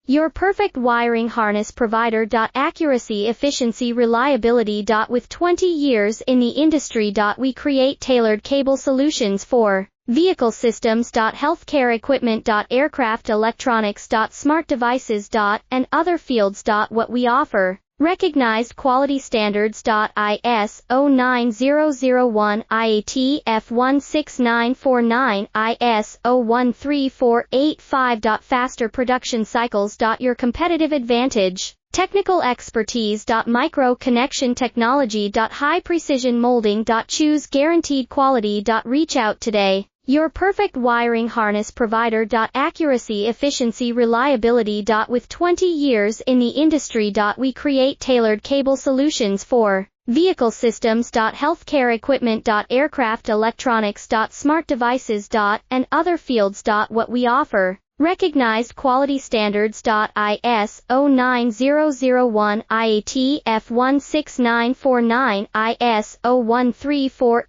Your perfect wiring harness provider. Accuracy, efficiency, reliability. With 20 years in the industry. We create tailored cable solutions for vehicle systems. Healthcare equipment. Aircraft electronics. Smart devices. And other fields. What we offer. Recognized quality standards. ISO 9001, IAT F16949, ISO 13485. Faster production cycles. Your competitive advantage. Technical expertise. Micro connection technology. High precision molding. Choose guaranteed quality. Reach out today. Your perfect wiring harness provider. Accuracy, efficiency, reliability. With 20 years in the industry. We create tailored cable solutions for vehicle systems. Healthcare equipment. Aircraft electronics. Smart devices. And other fields. What we offer. Recognized quality standards. ISO 9001, IAT F16949, ISO 13485.